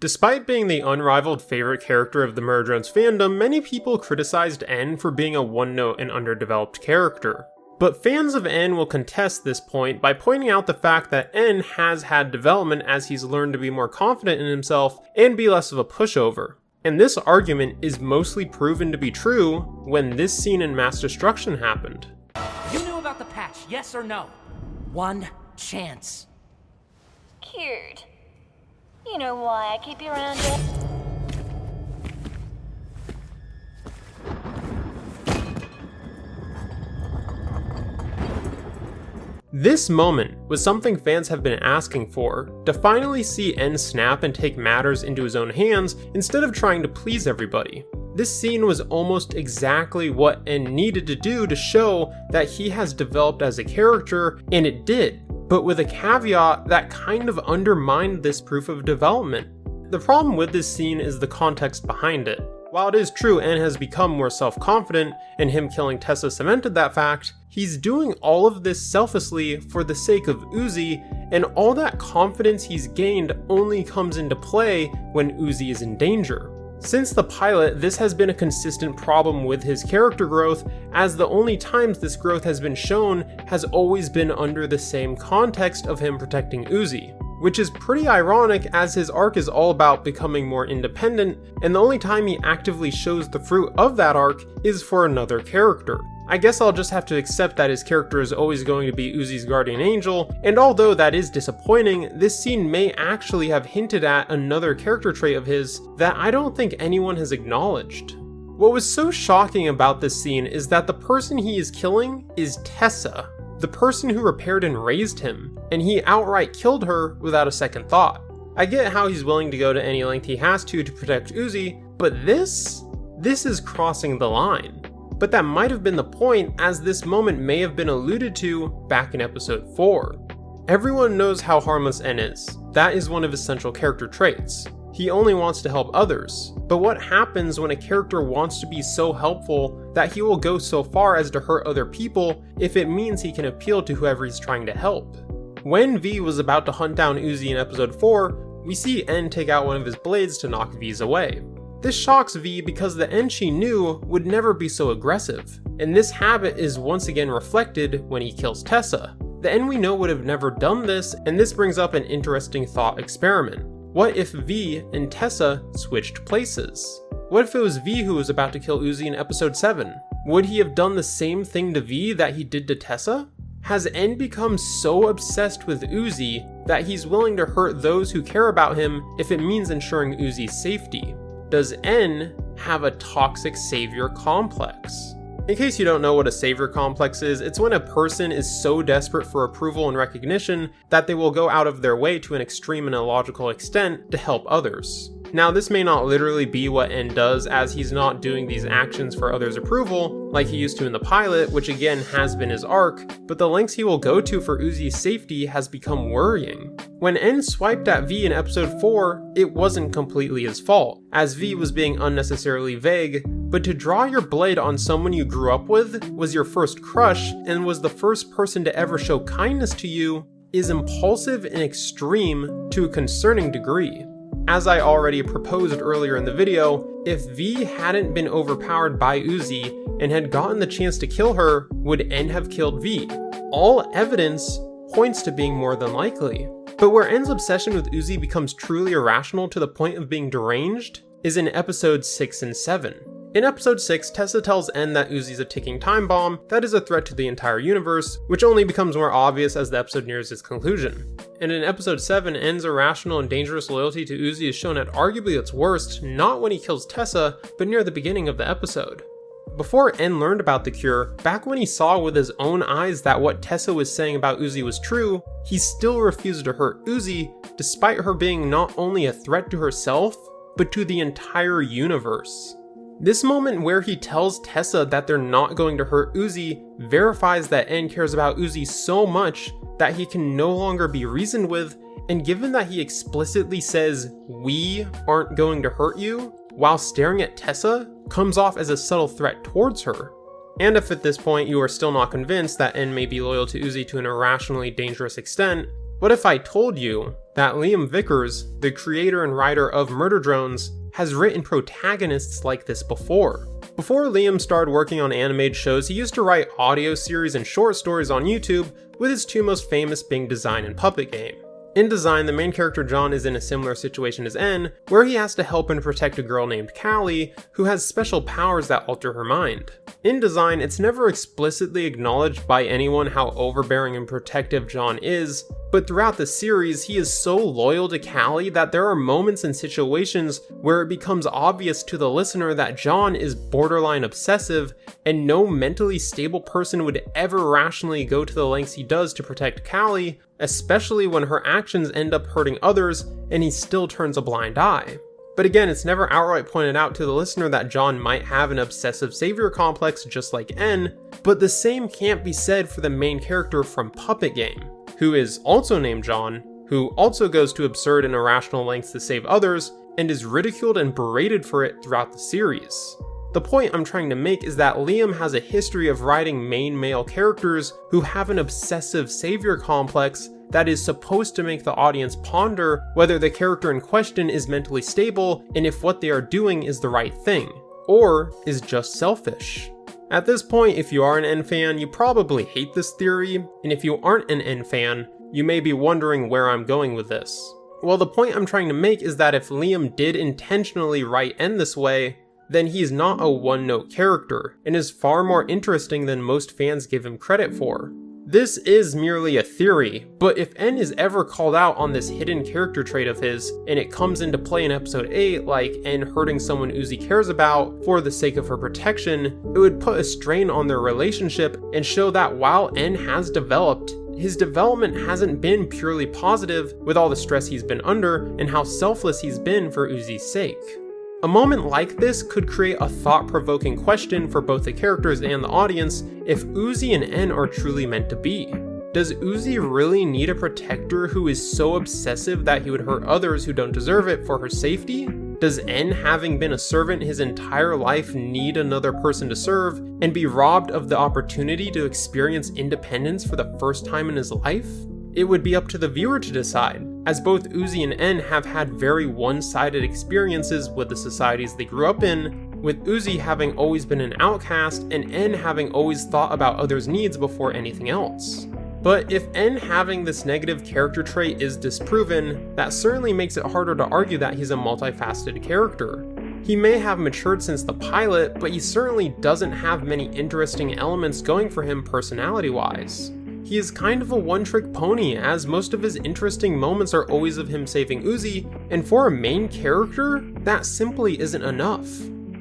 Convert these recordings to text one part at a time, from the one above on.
Despite being the unrivaled favorite character of the Murder Drones fandom, many people criticized N for being a one-note and underdeveloped character. But fans of N will contest this point by pointing out the fact that N has had development as he's learned to be more confident in himself and be less of a pushover. And this argument is mostly proven to be true when this scene in Mass Destruction happened. You knew about the patch, yes or no? One chance. Cute. You know why I keep you around here? This moment was something fans have been asking for, to finally see N snap and take matters into his own hands instead of trying to please everybody. This scene was almost exactly what N needed to do to show that he has developed as a character, and it did, but with a caveat that kind of undermined this proof of development. The problem with this scene is the context behind it. While it is true N has become more self-confident, and him killing Tessa cemented that fact, he's doing all of this selflessly for the sake of Uzi, and all that confidence he's gained only comes into play when Uzi is in danger. Since the pilot, this has been a consistent problem with his character growth, as the only times this growth has been shown has always been under the same context of him protecting Uzi. Which is pretty ironic as his arc is all about becoming more independent, and the only time he actively shows the fruit of that arc is for another character. I guess I'll just have to accept that his character is always going to be Uzi's guardian angel, and although that is disappointing, this scene may actually have hinted at another character trait of his that I don't think anyone has acknowledged. What was so shocking about this scene is that the person he is killing is Tessa, the person who repaired and raised him, and he outright killed her without a second thought. I get how he's willing to go to any length he has to protect Uzi, but this is crossing the line. But that might have been the point, as this moment may have been alluded to back in episode 4. Everyone knows how harmless N is. That is one of his central character traits. He only wants to help others, but what happens when a character wants to be so helpful that he will go so far as to hurt other people if it means he can appeal to whoever he's trying to help? When V was about to hunt down Uzi in episode 4, we see N take out one of his blades to knock V's away. This shocks V because the N she knew would never be so aggressive, and this habit is once again reflected when he kills Tessa. The N we know would have never done this, and this brings up an interesting thought experiment. What if V and Tessa switched places? What if it was V who was about to kill Uzi in episode 7? Would he have done the same thing to V that he did to Tessa? Has N become so obsessed with Uzi that he's willing to hurt those who care about him if it means ensuring Uzi's safety? Does N have a toxic savior complex? In case you don't know what a savior complex is, it's when a person is so desperate for approval and recognition that they will go out of their way to an extreme and illogical extent to help others. Now, this may not literally be what N does, as he's not doing these actions for others' approval like he used to in the pilot, which again has been his arc, but the lengths he will go to for Uzi's safety has become worrying. When N swiped at V in episode 4, it wasn't completely his fault, as V was being unnecessarily vague, but to draw your blade on someone you grew up with, was your first crush, and was the first person to ever show kindness to you, is impulsive and extreme to a concerning degree. As I already proposed earlier in the video, if V hadn't been overpowered by Uzi and had gotten the chance to kill her, would N have killed V? All evidence points to being more than likely. But where N's obsession with Uzi becomes truly irrational to the point of being deranged is in episodes 6 and 7. In episode 6, Tessa tells N that Uzi's a ticking time bomb that is a threat to the entire universe, which only becomes more obvious as the episode nears its conclusion. And in episode 7, N's irrational and dangerous loyalty to Uzi is shown at arguably its worst, not when he kills Tessa, but near the beginning of the episode. Before N learned about the cure, back when he saw with his own eyes that what Tessa was saying about Uzi was true, he still refused to hurt Uzi, despite her being not only a threat to herself, but to the entire universe. This moment where he tells Tessa that they're not going to hurt Uzi verifies that N cares about Uzi so much that he can no longer be reasoned with, and given that he explicitly says, "We aren't going to hurt you," while staring at Tessa, comes off as a subtle threat towards her. And if at this point you are still not convinced that N may be loyal to Uzi to an irrationally dangerous extent, what if I told you that Liam Vickers, the creator and writer of Murder Drones, has written protagonists like this before. Before Liam started working on animated shows, he used to write audio series and short stories on YouTube, with his two most famous being Design and Puppet Game. In Design, the main character John is in a similar situation as N, where he has to help and protect a girl named Callie, who has special powers that alter her mind. In Design, it's never explicitly acknowledged by anyone how overbearing and protective John is, but throughout the series, he is so loyal to Callie that there are moments and situations where it becomes obvious to the listener that John is borderline obsessive, and no mentally stable person would ever rationally go to the lengths he does to protect Callie, especially when her actions end up hurting others and he still turns a blind eye. But again, it's never outright pointed out to the listener that John might have an obsessive savior complex just like N, but the same can't be said for the main character from Puppet Game, who is also named John, who also goes to absurd and irrational lengths to save others, and is ridiculed and berated for it throughout the series. The point I'm trying to make is that Liam has a history of writing main male characters who have an obsessive savior complex that is supposed to make the audience ponder whether the character in question is mentally stable and if what they are doing is the right thing, or is just selfish. At this point, if you are an N fan, you probably hate this theory, and if you aren't an N fan, you may be wondering where I'm going with this. Well, the point I'm trying to make is that if Liam did intentionally write N this way, then he's not a one-note character, and is far more interesting than most fans give him credit for. This is merely a theory, but if N is ever called out on this hidden character trait of his, and it comes into play in episode 8, like N hurting someone Uzi cares about for the sake of her protection, it would put a strain on their relationship and show that while N has developed, his development hasn't been purely positive with all the stress he's been under and how selfless he's been for Uzi's sake. A moment like this could create a thought-provoking question for both the characters and the audience if Uzi and N are truly meant to be. Does Uzi really need a protector who is so obsessive that he would hurt others who don't deserve it for her safety? Does N, having been a servant his entire life, need another person to serve and be robbed of the opportunity to experience independence for the first time in his life? It would be up to the viewer to decide, as both Uzi and N have had very one-sided experiences with the societies they grew up in, with Uzi having always been an outcast and N having always thought about others' needs before anything else. But if N having this negative character trait is disproven, that certainly makes it harder to argue that he's a multifaceted character. He may have matured since the pilot, but he certainly doesn't have many interesting elements going for him personality-wise. He is kind of a one-trick pony, as most of his interesting moments are always of him saving Uzi, and for a main character, that simply isn't enough.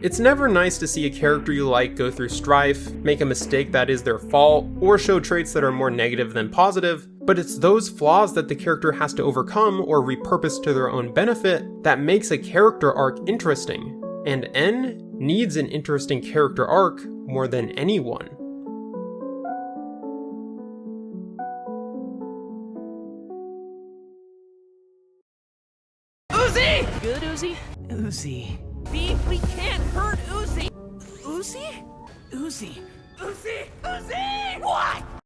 It's never nice to see a character you like go through strife, make a mistake that is their fault, or show traits that are more negative than positive, but it's those flaws that the character has to overcome or repurpose to their own benefit that makes a character arc interesting, and N needs an interesting character arc more than anyone. Uzi! Good, Uzi? Uzi. Beef, we can't hurt Uzi! Uzi? Uzi! Uzi! Uzi! What?